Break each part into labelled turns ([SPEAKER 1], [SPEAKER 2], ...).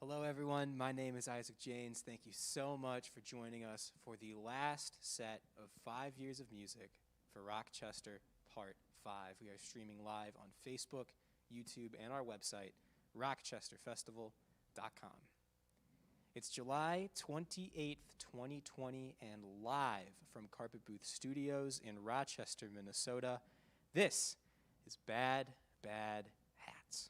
[SPEAKER 1] Hello, everyone. My name is Isaac Janes. Thank you so much for joining us for the last set of 5 years of music for ROCKchester Part 5. We are streaming live on Facebook, YouTube, and our website, rockchesterfestival.com. It's July 28th, 2020, and live from Carpet Booth Studios in Rochester, Minnesota. This is Bad, Bad Hats.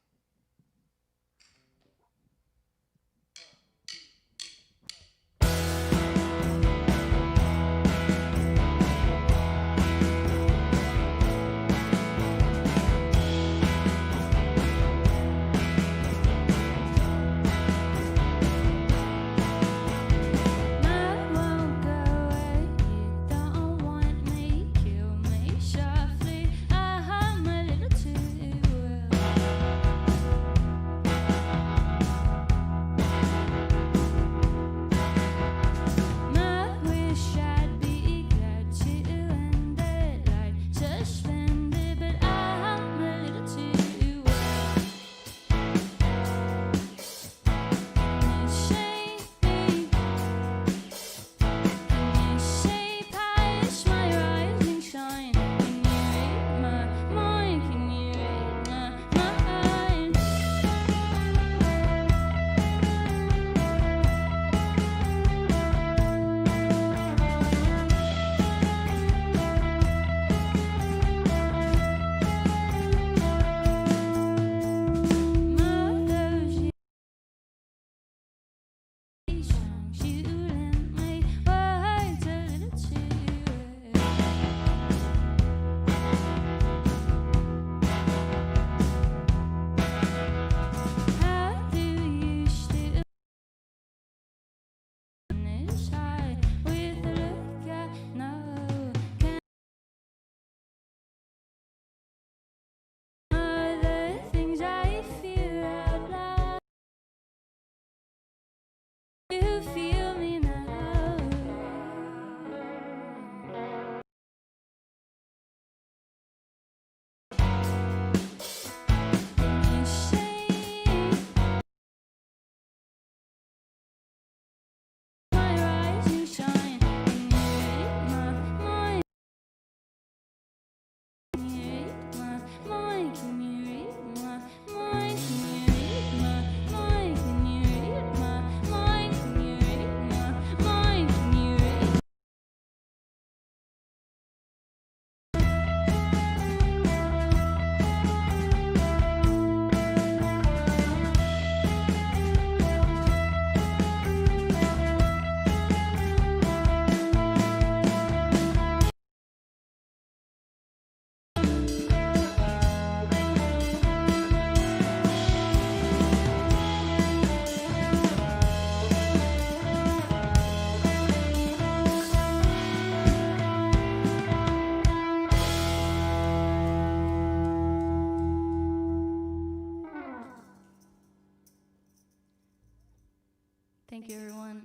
[SPEAKER 2] Thank you, everyone.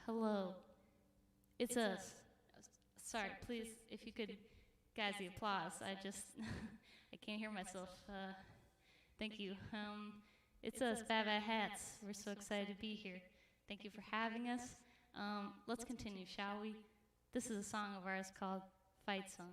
[SPEAKER 2] Hello. It's us. Sorry, please, if you could, guys, the applause. I can't hear myself. Thank you. It's us, Bad Bad Hats. We're so excited to be here. Thank you for having us. Let's continue, shall we? This is a song of ours called Fight Song.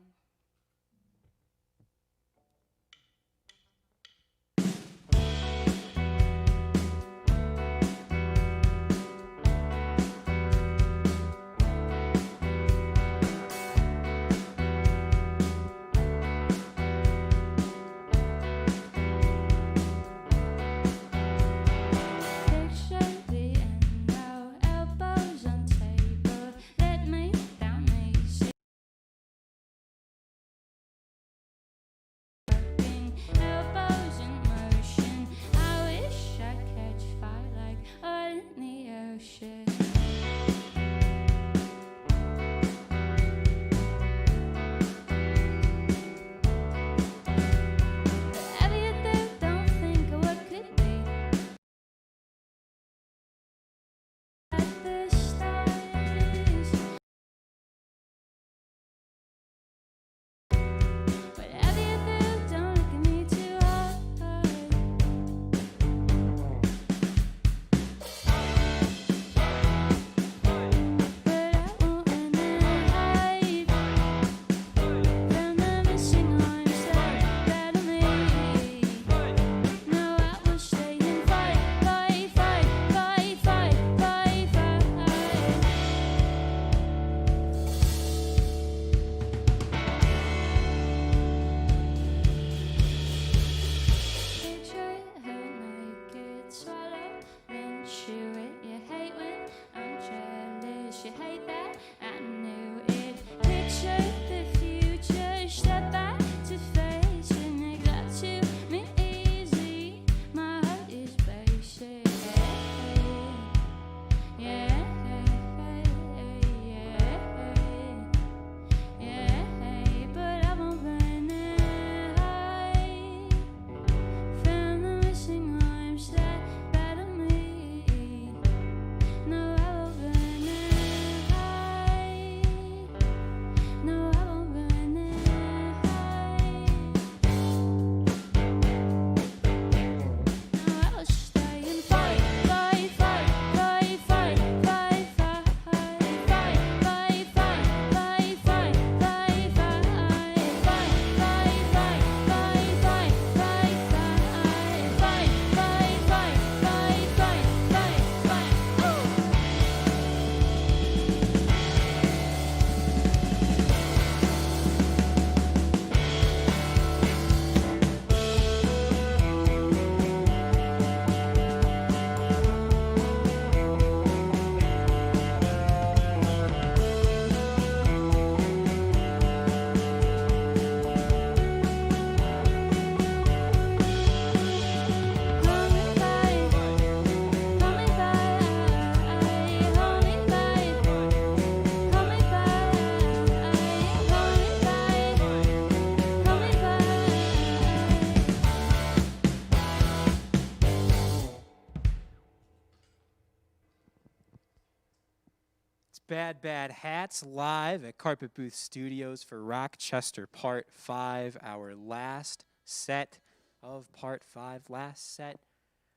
[SPEAKER 1] Bad Bad Hats live at Carpet Booth Studios for ROCKchester Part 5, our last set of Part 5, last set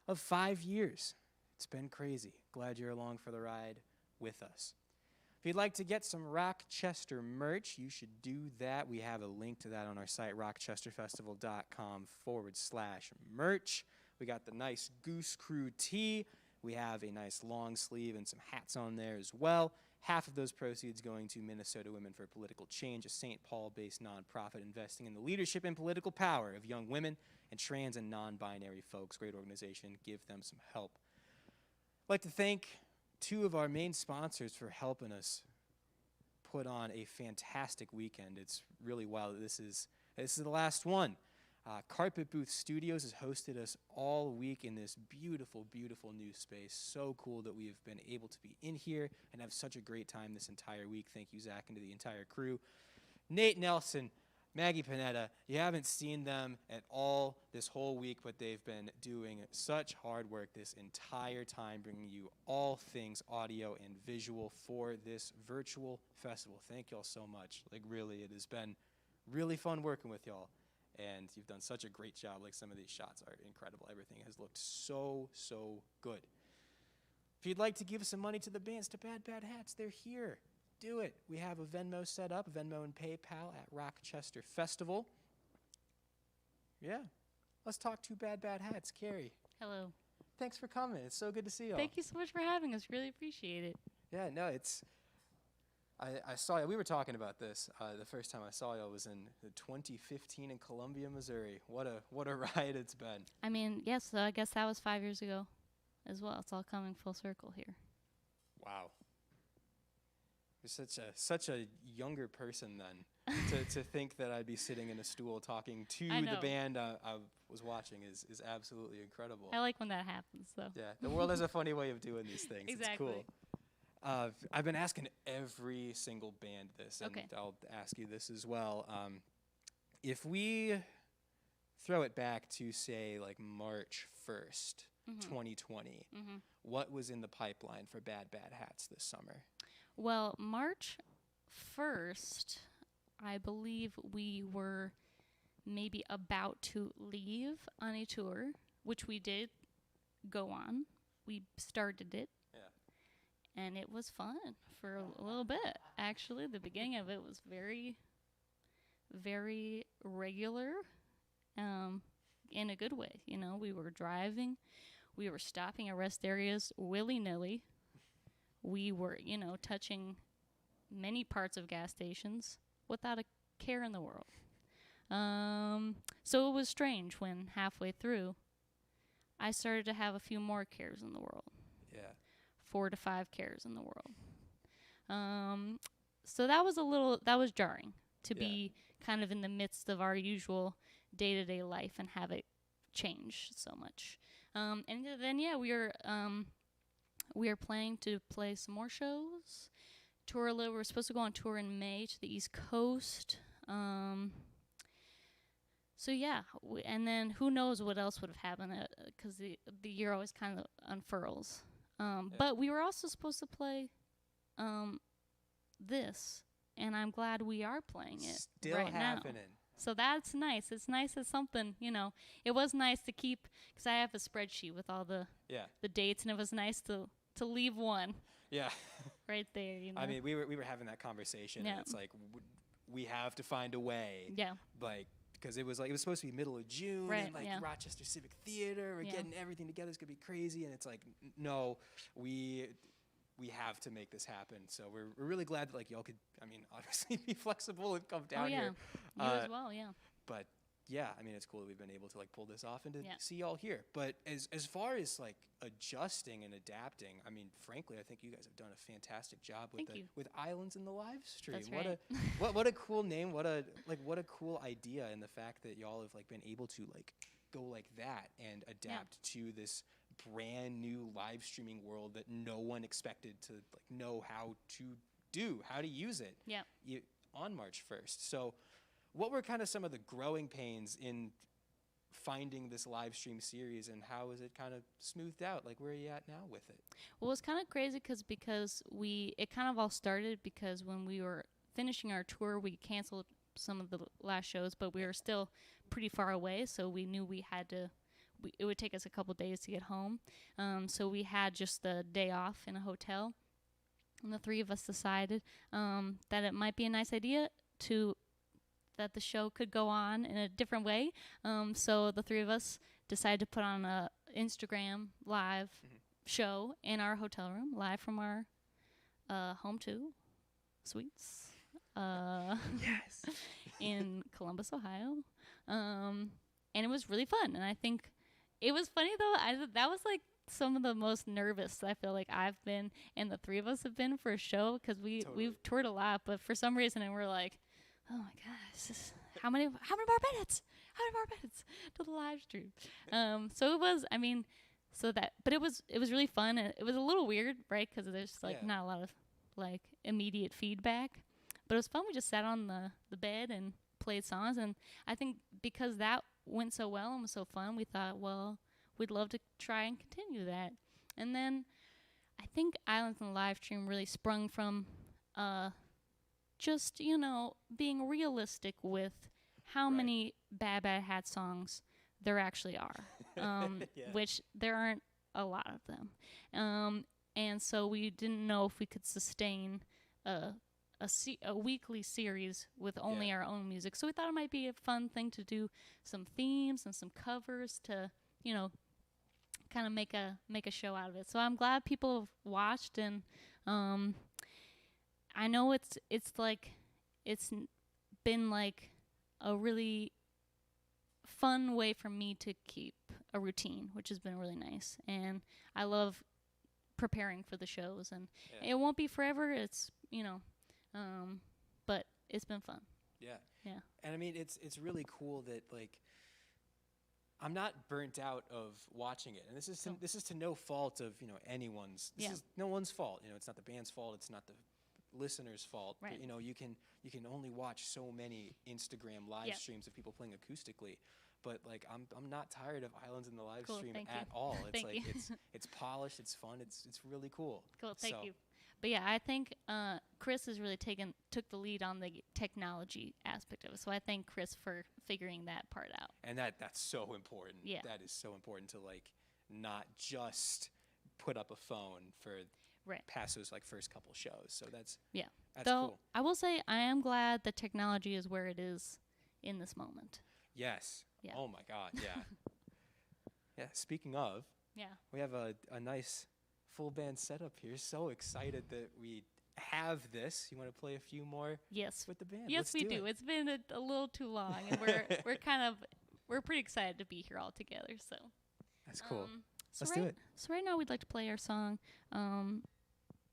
[SPEAKER 1] of 5 years. It's been crazy. Glad you're along for the ride with us. If you'd like to get some ROCKchester merch, you should do that. We have a link to that on our site, rockchesterfestival.com/merch. We got the nice Goose Crew tee. We have a nice long sleeve and some hats on there as well. Half of those proceeds going to Minnesota Women for Political Change, a St. Paul-based nonprofit investing in the leadership and political power of young women and trans and non-binary folks. Great organization. Give them some help. I'd like to thank 2 of our main sponsors for helping us put on a fantastic weekend. It's really wild that this is the last one. Carpet Booth Studios has hosted us all week in this beautiful, beautiful new space. So cool that we have been able to be in here and have such a great time this entire week. Thank you, Zach, and to the entire crew. Nate Nelson, Maggie Panetta, you haven't seen them at all this whole week, but they've been doing such hard work this entire time, bringing you all things audio and visual for this virtual festival. Thank y'all so much. Like, really, it has been really fun working with y'all, and you've done such a great job. Like, some of these shots are incredible. Everything has looked so, so good. If you'd like to give some money to the bands, to Bad Bad Hats, they're here. Do it. We have a Venmo set up, Venmo and PayPal at ROCKchester Festival. Yeah. Let's talk to Bad Bad Hats. Carrie.
[SPEAKER 2] Hello.
[SPEAKER 1] Thanks for coming. It's so good to see you.
[SPEAKER 2] Thank you so much for having us. Really appreciate it.
[SPEAKER 1] Yeah, no, I saw you. We were talking about this. The first time I saw you was in 2015 in Columbia, Missouri. What a ride it's been.
[SPEAKER 2] I mean, yes, so I guess that was 5 years ago as well. It's all coming full circle here.
[SPEAKER 1] Wow. You're such a younger person then, to think that I'd be sitting in a stool talking to the band I was watching is absolutely incredible.
[SPEAKER 2] I like when that happens, though.
[SPEAKER 1] Yeah, the world has a funny way of doing these things.
[SPEAKER 2] Exactly.
[SPEAKER 1] It's cool. I've been asking every single band this, and
[SPEAKER 2] Okay.
[SPEAKER 1] I'll ask you this as well. If we throw it back to, say, like March 1st, 2020, what was in the pipeline for Bad Bad Hats this summer?
[SPEAKER 2] Well, March 1st, I believe we were maybe about to leave on a tour, which we did go on. We started it.
[SPEAKER 1] Yeah.
[SPEAKER 2] And it was fun for a little bit. Actually, the beginning of it was very, very regular, in a good way. You know, we were driving. We were stopping at rest areas willy-nilly. We were, touching many parts of gas stations without a care in the world. So it was strange when halfway through, I started to have a few more cares in the world.
[SPEAKER 1] Yeah.
[SPEAKER 2] 4 to 5 cares in the world. So that was jarring to be kind of in the midst of our usual day-to-day life and have it change so much. And then, we are planning to play some more shows. Tour a little. We're supposed to go on tour in May to the East Coast. And then who knows what else would have happened, because the year always kind of unfurls. But we were also supposed to play this, and I'm glad we are playing it
[SPEAKER 1] Still
[SPEAKER 2] right
[SPEAKER 1] happening.
[SPEAKER 2] now. So that's nice. It's nice as something, It was nice to keep, because I have a spreadsheet with all the dates, and it was nice to leave one.
[SPEAKER 1] Yeah.
[SPEAKER 2] Right there,
[SPEAKER 1] I mean, we were having that conversation, and it's like we have to find a way.
[SPEAKER 2] Yeah.
[SPEAKER 1] Like, because it was supposed to be middle of June,
[SPEAKER 2] right,
[SPEAKER 1] and Rochester Civic Theater, we're getting everything together. It's gonna be crazy, and it's like, no, we have to make this happen. So we're really glad that y'all could, obviously be flexible and come down here.
[SPEAKER 2] You as well, yeah.
[SPEAKER 1] But yeah, it's cool that we've been able to pull this off and to see y'all here. But as far as adjusting and adapting, frankly, I think you guys have done a fantastic job with Islands in the live stream.
[SPEAKER 2] That's right.
[SPEAKER 1] What a cool name. What a cool idea, and the fact that y'all have been able to go like that and adapt to this brand new live streaming world that no one expected to know how to use it.
[SPEAKER 2] Yeah.
[SPEAKER 1] On March 1st. So what were kind of some of the growing pains in finding this live stream series, and how is it kind of smoothed out? Like, where are you at now with it?
[SPEAKER 2] Well, it's kind of crazy because it kind of all started because when we were finishing our tour, we canceled some of the last shows, but we were still pretty far away, so we knew we had to. It would take us a couple days to get home, so we had just the day off in a hotel, and the three of us decided that it might be a nice idea that the show could go on in a different way. So the three of us decided to put on a Instagram live show in our hotel room, live from our home two suites.
[SPEAKER 1] Yes.
[SPEAKER 2] In Columbus, Ohio. And it was really fun. And I think it was funny, though. That was like some of the most nervous I feel like I've been and the three of us have been for a show, because we've toured a lot, but for some reason and we're like, oh my gosh, how many more minutes? How many more minutes to the live stream? So it was, but it was really fun. And it was a little weird, right? Because there's not a lot of like immediate feedback, but it was fun. We just sat on the bed and played songs, and I think because that went so well and was so fun, we thought, well, we'd love to try and continue that. And then I think Islands in the live stream really sprung from just, being realistic with how many Bad Bad Hat songs there actually are, which there aren't a lot of them. And so we didn't know if we could sustain a weekly series with only our own music. So we thought it might be a fun thing to do some themes and some covers to, kind of make a show out of it. So I'm glad people have watched, and I know it's been like a really fun way for me to keep a routine, which has been really nice. And I love preparing for the shows, and it won't be forever. It's, but it's been fun.
[SPEAKER 1] Yeah.
[SPEAKER 2] Yeah.
[SPEAKER 1] And I mean, it's really cool that, like, I'm not burnt out of watching it, and this is to no fault of anyone's. This is no one's fault. It's not the band's fault. It's not the listener's fault.
[SPEAKER 2] Right.
[SPEAKER 1] But, you can only watch so many Instagram live streams of people playing acoustically. But like, I'm not tired of Islands in the live stream at all. It's it's polished. It's fun. It's really cool.
[SPEAKER 2] Cool. Thank you. But yeah, I think Chris has really took the lead on the technology aspect of it. So I thank Chris for figuring that part out.
[SPEAKER 1] And that's so important.
[SPEAKER 2] Yeah.
[SPEAKER 1] That is so important to like not just put up a phone for past those like first couple shows. So that's cool. I will say I am glad the technology is where it is in this moment. Yes.
[SPEAKER 2] Yeah.
[SPEAKER 1] Oh my God. Yeah. Yeah. Speaking of, we have a nice full band setup here. So excited that we have this. You want to play a few more?
[SPEAKER 2] Yes.
[SPEAKER 1] With the band?
[SPEAKER 2] Yes, we do. It's been a little too long, and we're pretty excited to be here all together. So
[SPEAKER 1] that's cool. Let's do it.
[SPEAKER 2] So right now we'd like to play our song,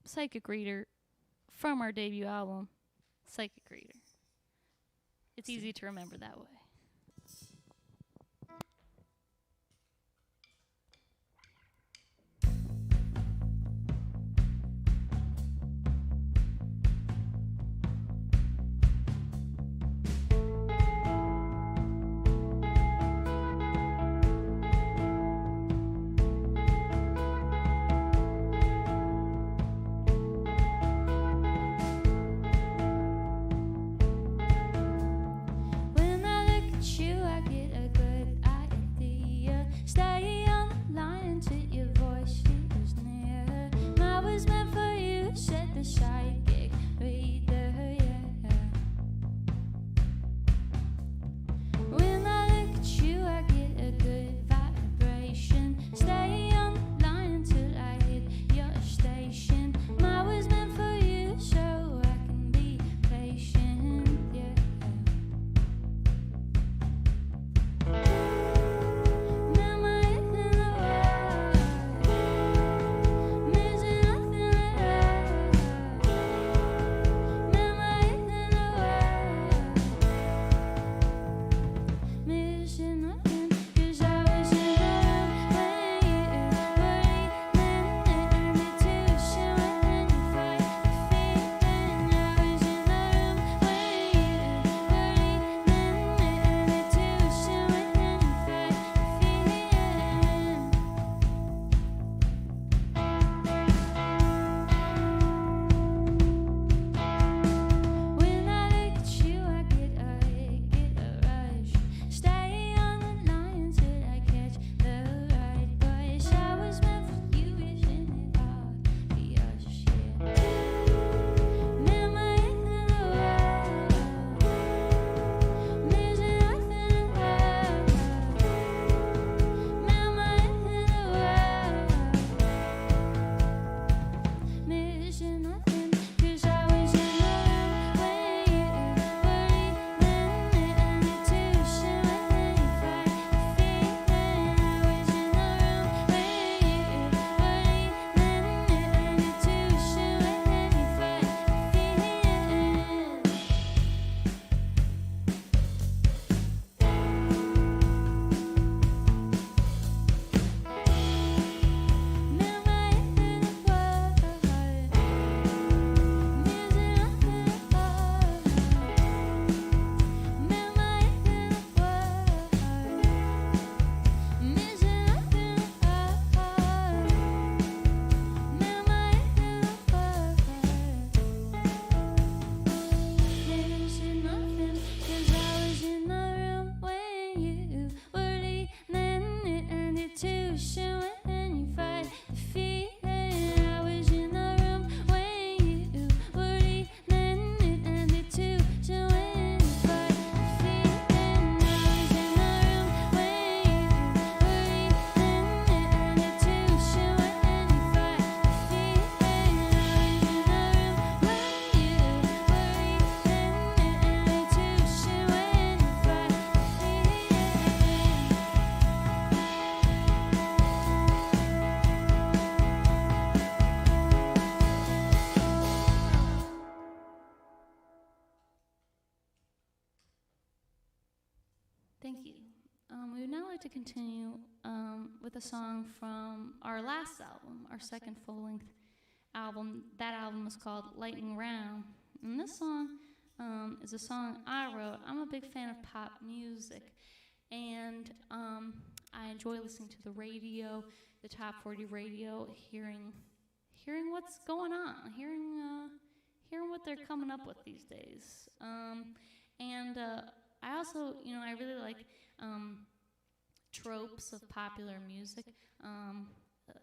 [SPEAKER 2] "Psychic Reader," from our debut album, "Psychic Reader." It's easy to remember that way.
[SPEAKER 3] When I look
[SPEAKER 2] Thank you. We would now like to continue with a song from our last album, our second full-length album. That album is called Lightning Round. And this song is a song I wrote. I'm a big fan of pop music, and I enjoy listening to the radio, the top 40 radio, hearing what's going on, hearing what they're coming up with these days. And I also, I really like tropes of popular music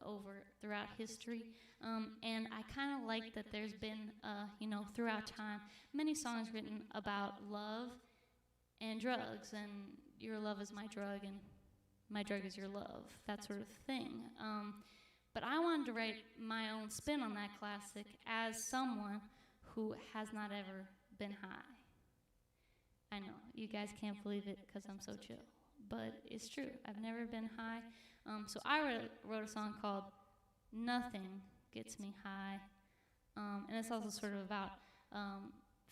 [SPEAKER 2] over throughout history, and I kind of like that there's been, throughout time, many songs written about love and drugs, and your love is my drug, and my drug is your love, that sort of thing. But I wanted to write my own spin on that classic as someone who has not ever been high. I know, you guys can't believe it because I'm so chill, but it's true. I've never been high. So I wrote a song called Nothing Gets Me High. And it's also sort of about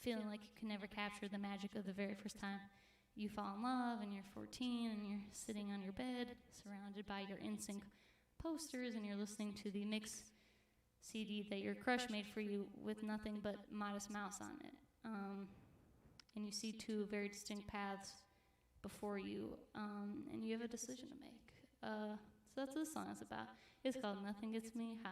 [SPEAKER 2] feeling like you can never capture the magic of the very first time you fall in love and you're 14 and you're sitting on your bed surrounded by your NSYNC posters and you're listening to the mix CD that your crush made for you with nothing but Modest Mouse on it. And you see two very distinct paths before you, and you have a decision to make. So that's what this song is about. It's called Nothing Gets Me High.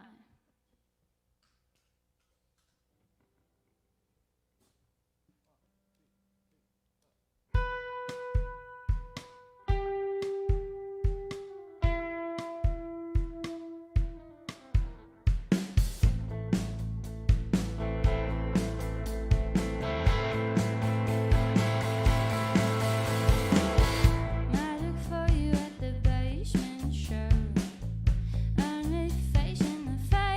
[SPEAKER 3] Magic for you at the basement show. Only facing the face.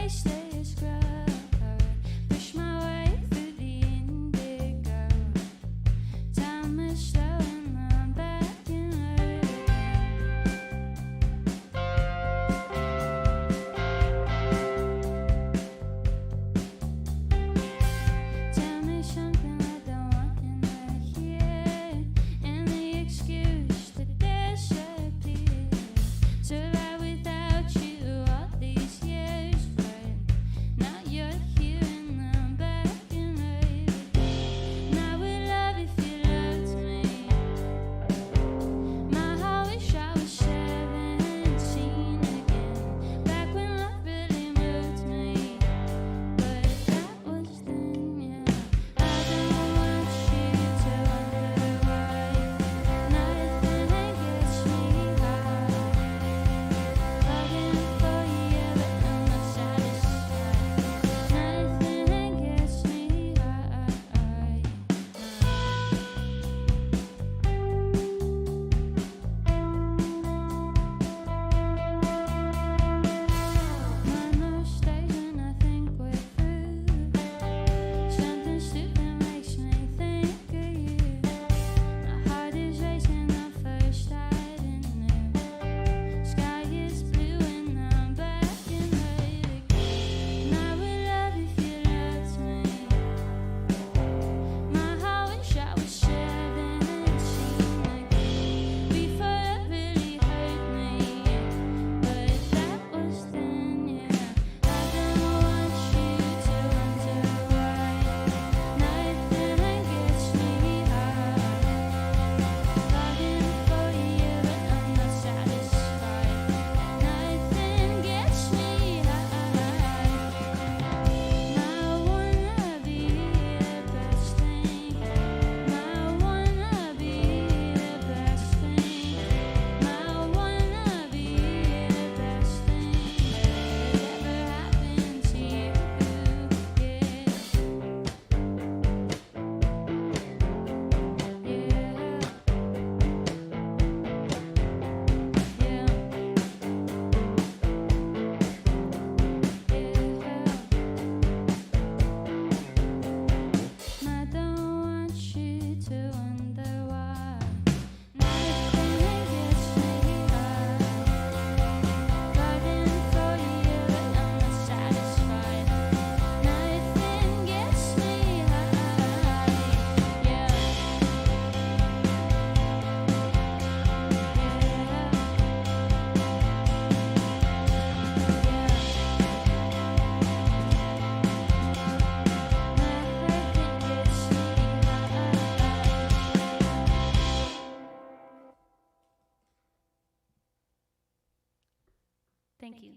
[SPEAKER 2] Thank you.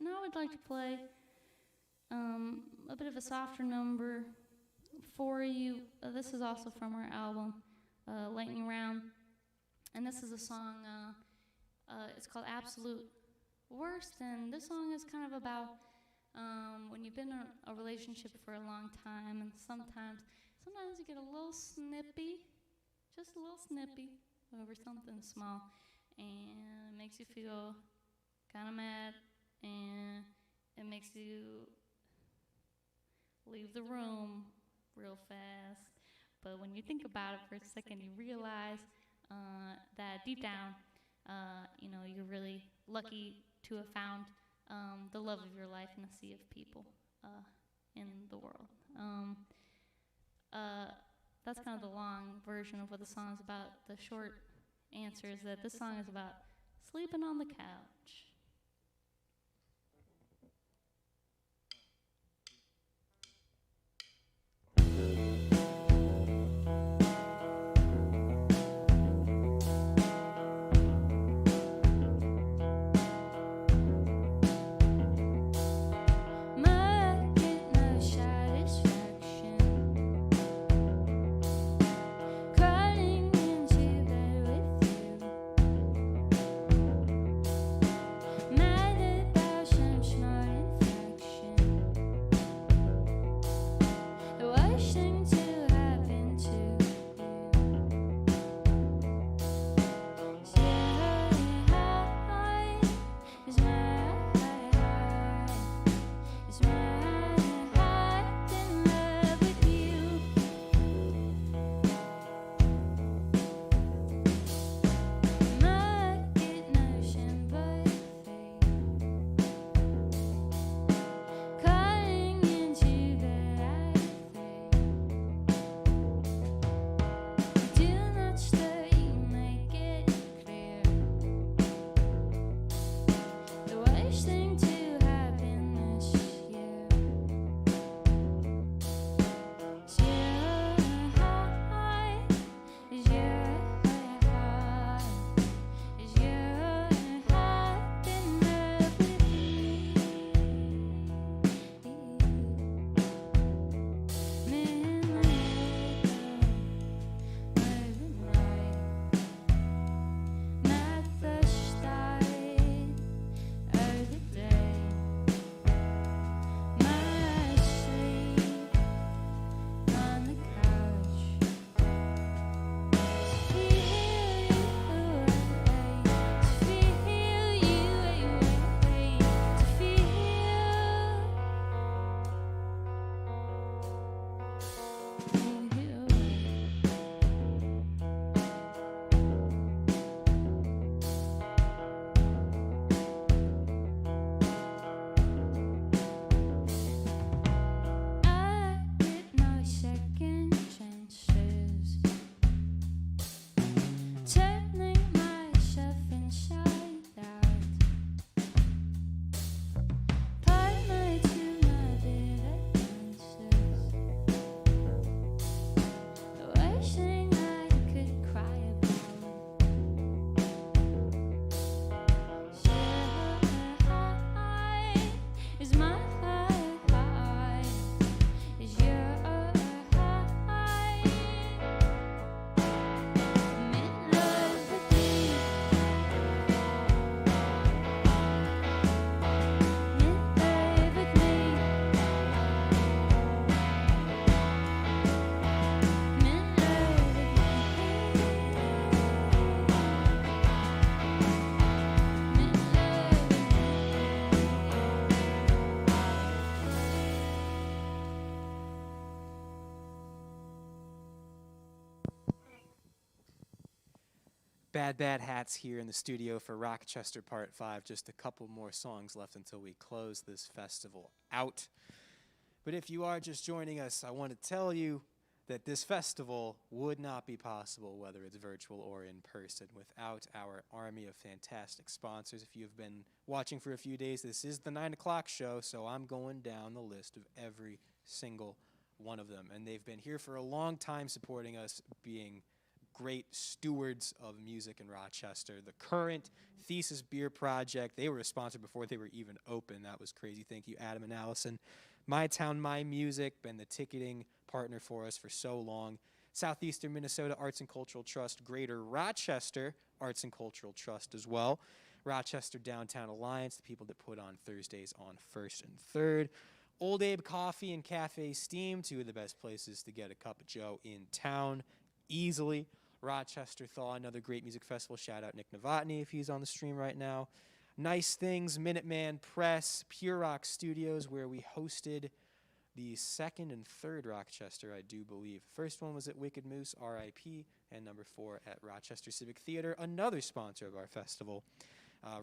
[SPEAKER 2] Now I'd like to play a bit of a softer number for you. This is also from our album, Lightning Round. And this is a song, it's called Absolute Worst. And this song is kind of about when you've been in a relationship for a long time, and sometimes you get a little snippy, just a little snippy over something small, and it makes you feel kind of mad, and it makes you leave the room real fast. But when you think about it for a second, you realize that deep down, you're really lucky to have found the love of your life in a sea of people in the world. That's kind of the long version of what the song is about. The short answer is that this song is about sleeping on the couch.
[SPEAKER 1] Bad Hats here in the studio for ROCKchester Part 5. Just a couple more songs left until we close this festival out. But if you are just joining us, I want to tell you that this festival would not be possible, whether it's virtual or in person, without our army of fantastic sponsors. If you've been watching for a few days, this is the 9 o'clock show, so I'm going down the list of every single one of them. And they've been here for a long time supporting us, being great stewards of music in Rochester. The current Thesis Beer Project, they were a sponsor before they were even open. That was crazy. Thank you, Adam and Allison. My Town, My Music, been the ticketing partner for us for so long. Southeastern Minnesota Arts and Cultural Trust, Greater Rochester Arts and Cultural Trust as well. Rochester Downtown Alliance, the people that put on Thursdays on 1st and 3rd. Old Abe Coffee and Cafe Steam, two of the best places to get a cup of joe in town, easily. Rochester Thaw, another great music festival. Shout out Nick Novotny if he's on the stream right now. Nice Things, Minuteman Press, Pure Rock Studios, where we hosted the 2nd and 3rd Rockchester, I do believe. First one was at Wicked Moose, RIP, and number 4 at Rochester Civic Theater, another sponsor of our festival.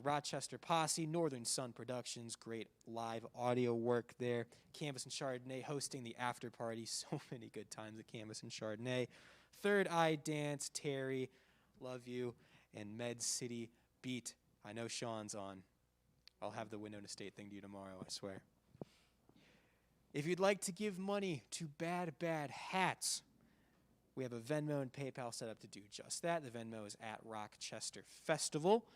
[SPEAKER 1] Rochester Posse, Northern Sun Productions, great live audio work there. Canvas and Chardonnay hosting the after party. So many good times at Canvas and Chardonnay. Third Eye Dance, Terry, love you. And Med City Beat. I know Sean's on. I'll have the Winona State thing to you tomorrow, I swear. If you'd like to give money to Bad Bad Hats, we have a Venmo and PayPal set up to do just that. The Venmo is at ROCKchester Festival.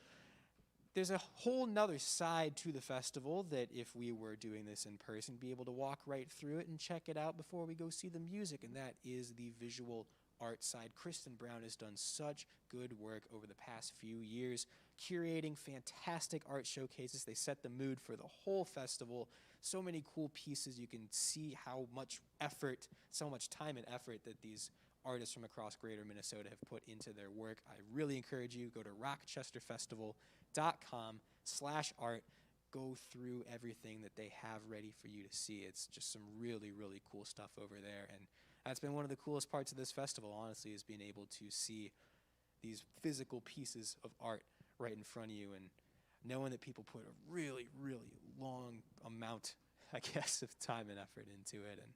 [SPEAKER 1] There's a whole nother side to the festival that if we were doing this in person, be able to walk right through it and check it out before we go see the music, and that is the visual art side. Kristen Brown has done such good work over the past few years, curating fantastic art showcases. They set the mood for the whole festival. So many cool pieces. You can see how much effort, so much time and effort that these artists from across greater Minnesota have put into their work. I really encourage you, go to rockchesterfestival.com/art. Go through everything that they have ready for you to see. It's just some really, really cool stuff over there. And that's been one of the coolest parts of this festival, honestly, is being able to see these physical pieces of art right in front of you and knowing that people put a really, really long amount, I guess, of time and effort into it. And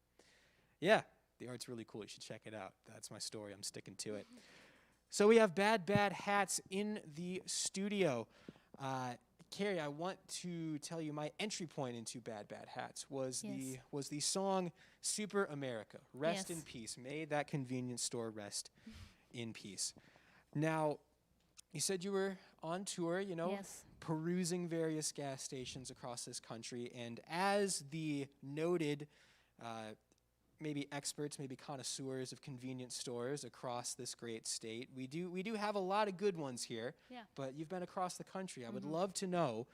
[SPEAKER 1] yeah, the art's really cool. You should check it out. That's my story. I'm sticking to it. So we have Bad Bad Hats in the studio. Carrie, I want to tell you my entry point into Bad Bad Hats was the song Super America, Rest in Peace. May that convenience store rest in peace. Now, you said you were on tour, perusing various gas stations across this country, and as the noted maybe experts, maybe connoisseurs of convenience stores across this great state, we do have a lot of good ones here, but you've been across the country. I would love to know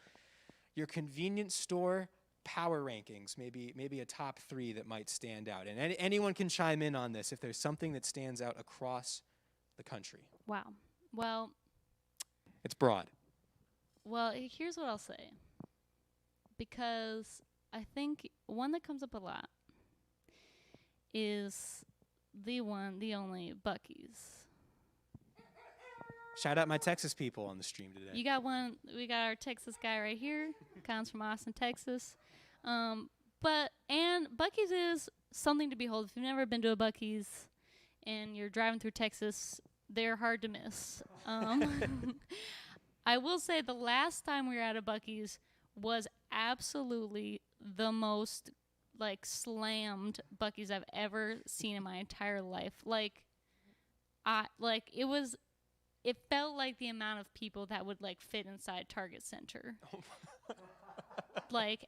[SPEAKER 1] your convenience store power rankings, maybe a top 3 that might stand out. And anyone can chime in on this if there's something that stands out across the country.
[SPEAKER 2] Wow. Well,
[SPEAKER 1] it's broad.
[SPEAKER 2] Well, here's what I'll say. Because I think one that comes up a lot is the one, the only Buc-ee's.
[SPEAKER 1] Shout out my Texas people on the stream today.
[SPEAKER 2] You got one. We got our Texas guy right here. Comes from Austin, Texas. And Buc-ee's is something to behold. If you've never been to a Buc-ee's and you're driving through Texas, they're hard to miss. I will say the last time we were at a Buc-ee's was absolutely the most slammed Buc-ee's I've ever seen in my entire life. It felt like the amount of people that would fit inside Target Center.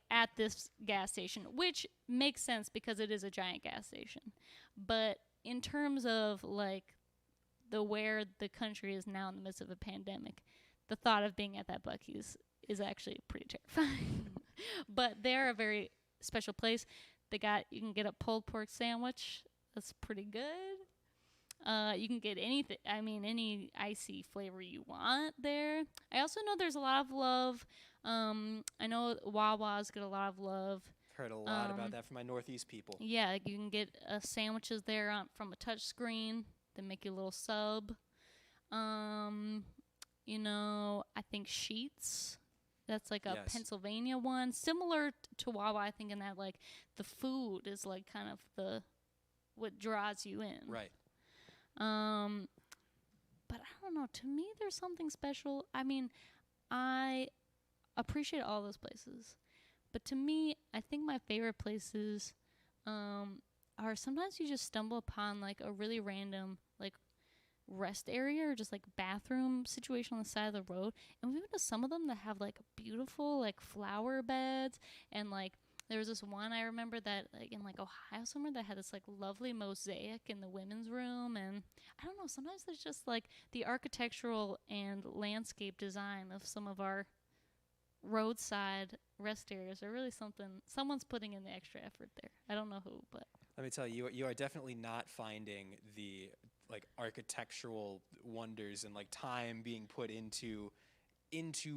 [SPEAKER 2] At this gas station, which makes sense because it is a giant gas station. But in terms of where the country is now in the midst of a pandemic, the thought of being at that Buc-ee's is actually pretty terrifying. But they're a very special place. You can get a pulled pork sandwich. That's pretty good. You can get anything. I mean, any icy flavor you want there. I also know there's a lot of love. I know Wawa's get a lot of love.
[SPEAKER 1] Heard a lot about that from my Northeast people.
[SPEAKER 2] Yeah, you can get sandwiches there from a touch screen. They make you a little sub. I think Sheets. That's a Pennsylvania one, similar to Wawa. I think in that the food is kind of what draws you in.
[SPEAKER 1] Right.
[SPEAKER 2] But I don't know. To me, there's something special. I mean, I appreciate all those places, but to me, I think my favorite places are sometimes you just stumble upon a really random rest area or just like bathroom situation on the side of the road. And we've been to some of them that have like beautiful like flower beds, and like there was this one I remember that like in like Ohio somewhere that had this like lovely mosaic in the women's room. And I don't know, sometimes there's just like the architectural and landscape design of some of our roadside rest areas are really something. Someone's putting in the extra effort there. I don't know who, but
[SPEAKER 1] Let me tell you, you are definitely not finding the like architectural wonders and like time being put into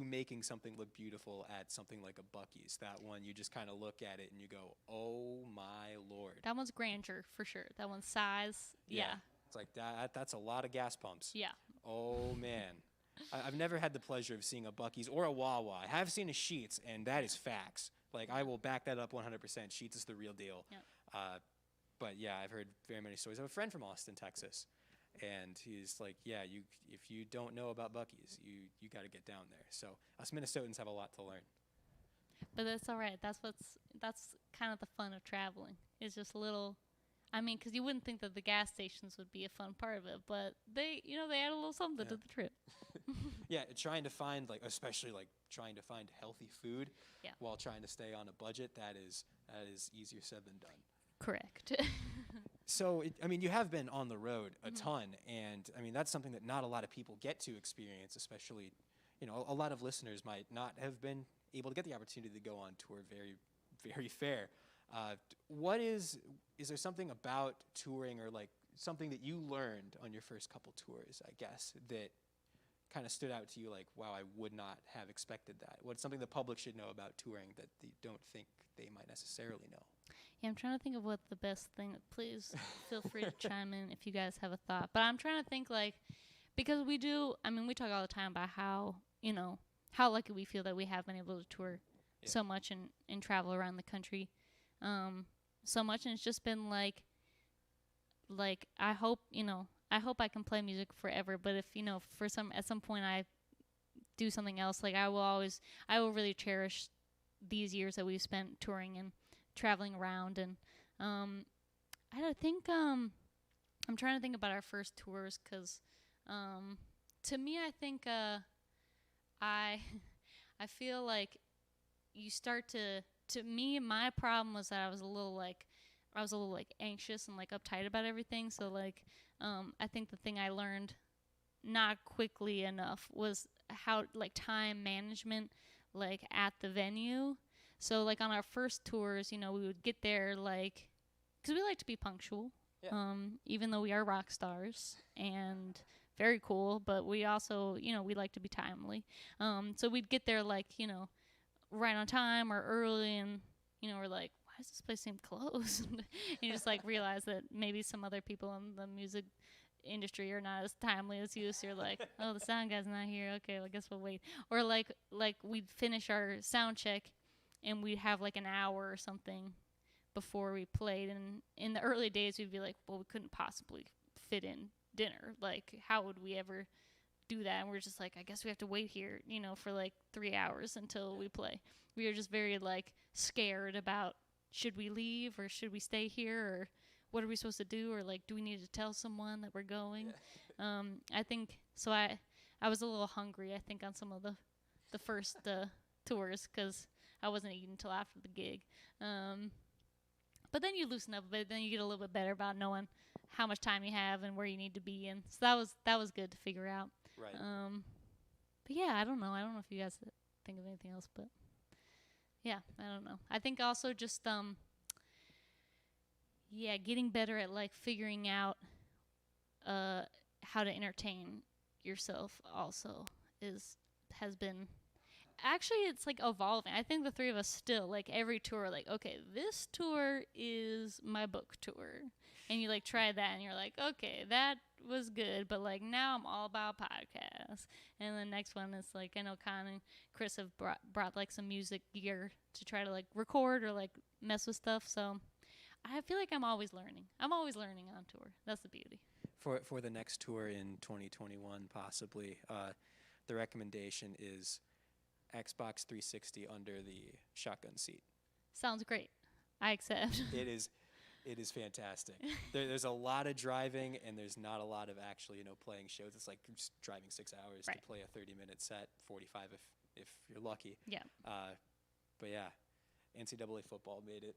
[SPEAKER 1] making something look beautiful at something like a Buc-ee's. That one, you just kind of look at it and you go, "Oh my lord!"
[SPEAKER 2] that one's grandeur for sure. That one's size. Yeah.
[SPEAKER 1] It's like that. That's a lot of gas pumps.
[SPEAKER 2] Yeah.
[SPEAKER 1] Oh man, I've never had the pleasure of seeing a Buc-ee's or a Wawa. I have seen a Sheetz, and that is facts. Like I will back that up 100%. Sheetz is the real deal.
[SPEAKER 2] Yeah.
[SPEAKER 1] But yeah, I've heard very many stories. I have a friend from Austin, Texas, and he's like, "Yeah, if you don't know about Buc-ee's, you got to get down there." So us Minnesotans have a lot to learn.
[SPEAKER 2] But that's all right. That's kind of the fun of traveling. It's just a little. I mean, because you wouldn't think that the gas stations would be a fun part of it, but they add a little something to the trip.
[SPEAKER 1] Yeah, trying to find especially trying to find healthy food
[SPEAKER 2] Yeah.
[SPEAKER 1] while trying to stay on a budget, that is easier said than done.
[SPEAKER 2] Correct.
[SPEAKER 1] So, you have been on the road a ton, and that's something that not a lot of people get to experience, especially, a lot of listeners might not have been able to get the opportunity to go on tour. Very, very fair. Is there something about touring or like something that you learned on your first couple tours, I guess, that kind of stood out to you like, wow, I would not have expected that? What's something the public should know about touring that they don't think they might necessarily know?
[SPEAKER 2] Yeah, I'm trying to think of what the best thing. Please feel free to chime in if you guys have a thought. But I'm trying to think because we talk all the time about how lucky we feel that we have been able to tour so much and travel around the country so much. And it's just been like I hope I can play music forever. But if, at some point I do something else, like I will really cherish these years that we've spent touring and traveling around. And I think I'm trying to think about our first tours, because to me I think I feel like you start to me, my problem was that I was a little anxious and like uptight about everything. So I think the thing I learned not quickly enough was how time management at the venue. So on our first tours, we would get there because we like to be punctual.
[SPEAKER 1] Yeah.
[SPEAKER 2] Even though we are rock stars and very cool, but we also, we like to be timely. So we'd get there right on time or early, and we're like, why does this place seem closed? And you just realize that maybe some other people in the music industry are not as timely as you, so you're like, oh, the sound guy's not here, okay, well, I guess we'll wait. Or we'd finish our sound check and we'd have an hour or something before we played, and in the early days we'd be like, well, we couldn't possibly fit in dinner, how would we ever do that? And we're just I guess we have to wait here, for 3 hours until we play. We were just very scared about, should we leave or should we stay here, or what are we supposed to do, or do we need to tell someone that we're going? Yeah. I think so. I was a little hungry, I think, on some of the first tours, because I wasn't eating until after the gig. But then you loosen up a bit, then you get a little bit better about knowing how much time you have and where you need to be, and so that was good to figure out.
[SPEAKER 1] Right.
[SPEAKER 2] But yeah, I don't know if you guys think of anything else, but yeah, I don't know. I think also just getting better at figuring out how to entertain yourself also has been. Actually, it's evolving. I think the three of us still every tour okay, this tour is my book tour, and you try that and you're okay, that was good, but now I'm all about podcasts. And the next one is I know Con and Chris have brought some music gear to try to record or mess with stuff. So I feel I'm always learning. I'm always learning on tour. That's the beauty.
[SPEAKER 1] For the next tour in 2021, possibly, the recommendation is Xbox 360 under the shotgun seat.
[SPEAKER 2] Sounds great. I accept.
[SPEAKER 1] It is fantastic. There's a lot of driving, and there's not a lot of actually, playing shows. It's like just driving 6 hours
[SPEAKER 2] Right.
[SPEAKER 1] to play a 30-minute set, 45 if you're lucky.
[SPEAKER 2] Yeah.
[SPEAKER 1] But yeah, NCAA football made it,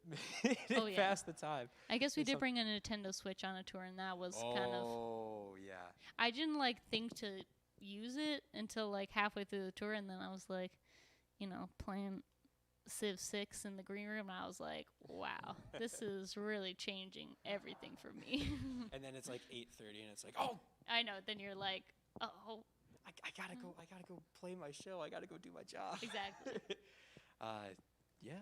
[SPEAKER 2] Oh, yeah.
[SPEAKER 1] past the time.
[SPEAKER 2] I guess we
[SPEAKER 1] It's
[SPEAKER 2] did
[SPEAKER 1] some-
[SPEAKER 2] bring a Nintendo Switch on a tour, and that was kind of.
[SPEAKER 1] Oh yeah.
[SPEAKER 2] I didn't think to use it until halfway through the tour, and then I was playing Civ 6 in the green room, and I was like, wow, this is really changing everything for me.
[SPEAKER 1] And then it's like 8:30, and it's like, oh,
[SPEAKER 2] I know. Then you're like, oh,
[SPEAKER 1] I gotta go play my show. I gotta go do my job.
[SPEAKER 2] exactly.
[SPEAKER 1] Yeah.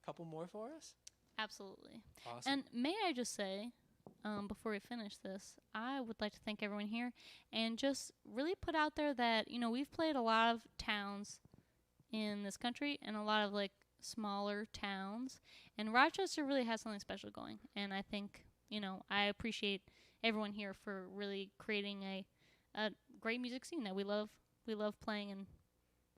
[SPEAKER 1] Couple more for us.
[SPEAKER 2] Absolutely.
[SPEAKER 1] Awesome.
[SPEAKER 2] And may I just say, before we finish this, I would like to thank everyone here and just really put out there that, we've played a lot of towns in this country and a lot of smaller towns, and Rochester really has something special going. And I think, I appreciate everyone here for really creating a great music scene that we love playing and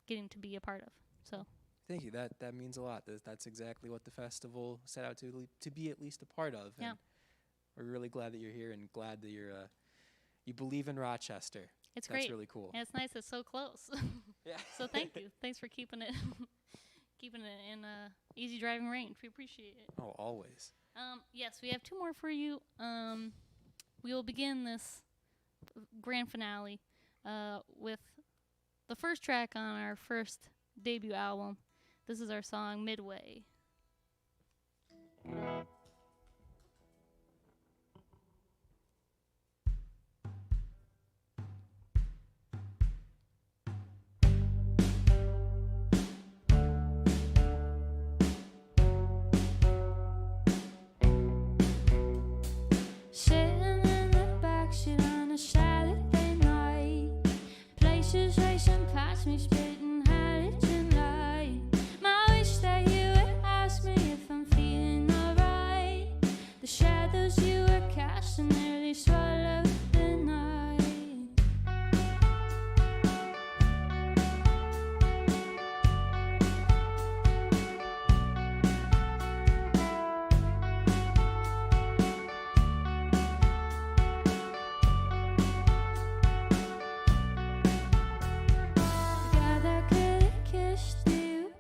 [SPEAKER 2] getting to be a part of. So
[SPEAKER 1] Thank you. That means a lot. That's exactly what the festival set out to be at least a part of.
[SPEAKER 2] Yeah.
[SPEAKER 1] And we're really glad that you're here and glad that you believe in Rochester.
[SPEAKER 2] it's
[SPEAKER 1] That's
[SPEAKER 2] great.
[SPEAKER 1] really cool.
[SPEAKER 2] And it's nice it's so close.
[SPEAKER 1] Yeah.
[SPEAKER 2] So thank you. Thanks for keeping it in easy driving range. We appreciate it.
[SPEAKER 1] Oh, always.
[SPEAKER 2] Yes, we have two more for you. We will begin this grand finale with the first track on our first debut album. This is our song Midway.
[SPEAKER 3] Sitting in the backseat on a Saturday night, places racing past me, spitting halogen light. My wish that you would ask me if I'm feeling alright. The shadows you were casting nearly swallowed the night. Guy that could've kissed you,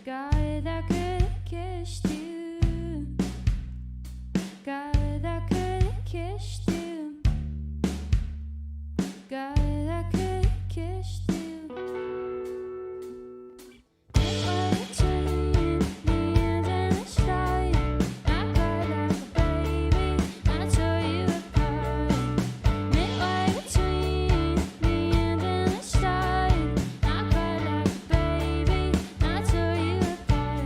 [SPEAKER 3] guy that could've kissed you, guy that could've kissed you, guy that could've kissed you. Midway between me and the sky, I cried like a baby, I tore you apart. Midway between me and the sky, I cried like a baby, I tore you apart.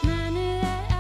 [SPEAKER 3] I knew that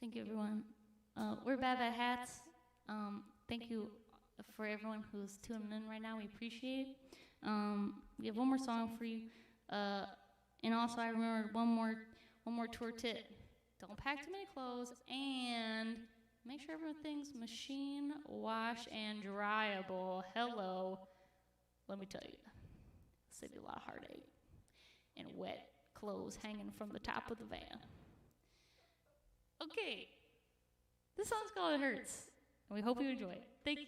[SPEAKER 2] Thank you, everyone. We're Bad Bad Hats. Thank you for everyone who's tuning in right now. We appreciate it. We have one more song for you. And also, I remembered one more tour tip. Don't pack too many clothes, and make sure everything's machine wash and dryable. Hello. Let me tell you, save you a lot of heartache and wet clothes hanging from the top of the van. Okay, this song's called It Hurts, and we hope you enjoy it. Thank you.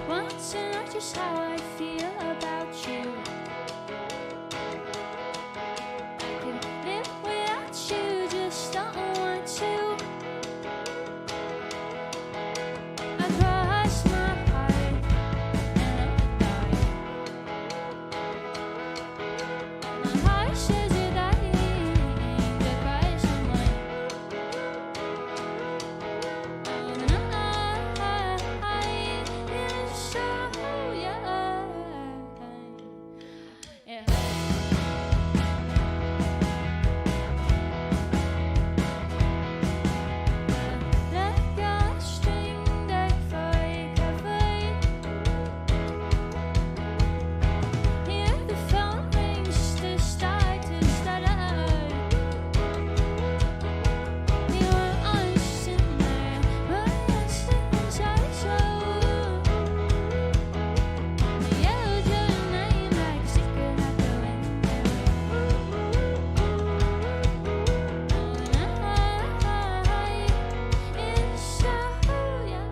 [SPEAKER 3] Want to know just how I feel about you. I could live without you, just don't want to. I crossed my heart and my heart says you're dying to cry someone. And so yeah, yeah. Let go string that for you covered. Hear the phone rings to start to stutter. You were honest in there, honest inside soul. Yelled your name like a secret out the window. It's so yeah.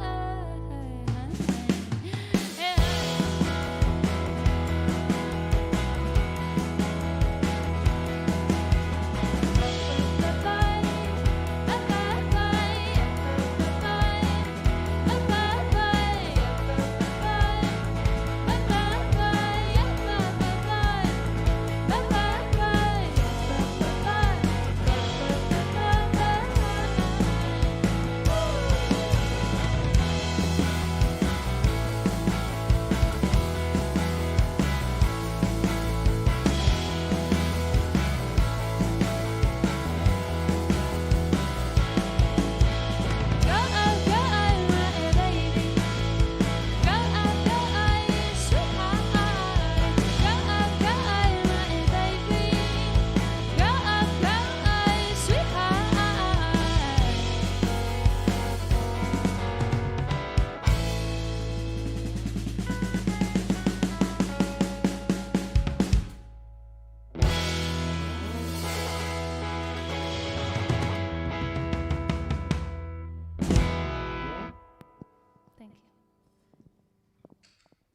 [SPEAKER 2] Thank you.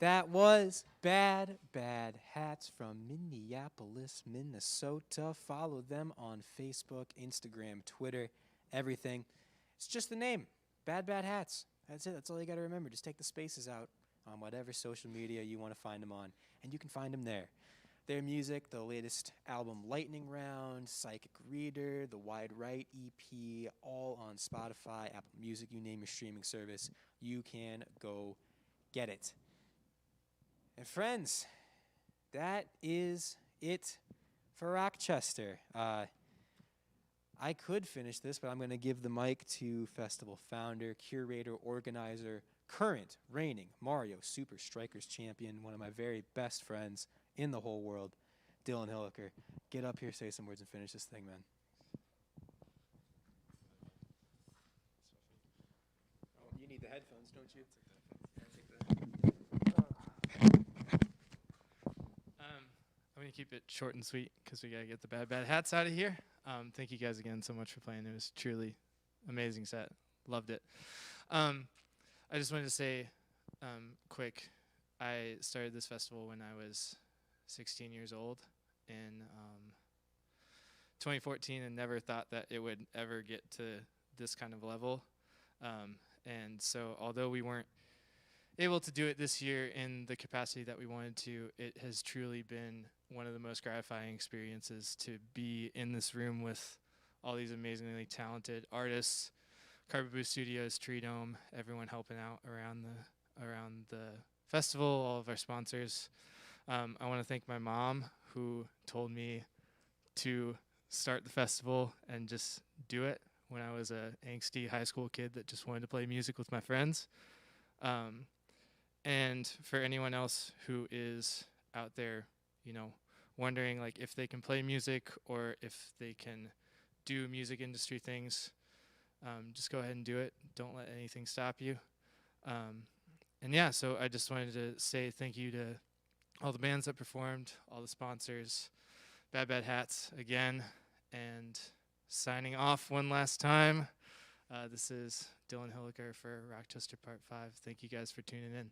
[SPEAKER 1] That was Bad Bad Hats from Minneapolis, Minnesota. Follow them on Facebook, Instagram, Twitter, everything. It's just the name, Bad Bad Hats. That's it. That's all you got to remember. Just take the spaces out on whatever social media you want to find them on, and you can find them there. Their music, the latest album Lightning Round, Psychic Reader, the Wide Right EP, all on Spotify, Apple Music, you name your streaming service, you can go get it. And friends, that is it for ROCKchester. I could finish this, but I'm going to give the mic to festival founder, curator, organizer, current reigning Mario Super Strikers champion, one of my very best friends in the whole world, Dylan Hilliker. Get up here, say some words, and finish this thing, man. Oh, you need the headphones, don't you?
[SPEAKER 4] I'm going to keep it short and sweet because we got to get the Bad Bad Hats out of here. Thank you guys again so much for playing. It was truly amazing set. Loved it. I just wanted to say quick, I started this festival when I was 16 years old in 2014 and never thought that it would ever get to this kind of level. And so although we weren't able to do it this year in the capacity that we wanted to, it has truly been one of the most gratifying experiences to be in this room with all these amazingly talented artists, Carpet Booth Studios, Tree Dome, everyone helping out around the festival, all of our sponsors. I want to thank my mom, who told me to start the festival and just do it when I was a angsty high school kid that just wanted to play music with my friends. And for anyone else who is out there, wondering like if they can play music or if they can do music industry things, just go ahead and do it. Don't let anything stop you. And yeah, so I just wanted to say thank you to all the bands that performed, all the sponsors, Bad Bad Hats again, and signing off one last time. This is Dylan Hilliker for ROCKchester Part 5. Thank you guys for tuning in.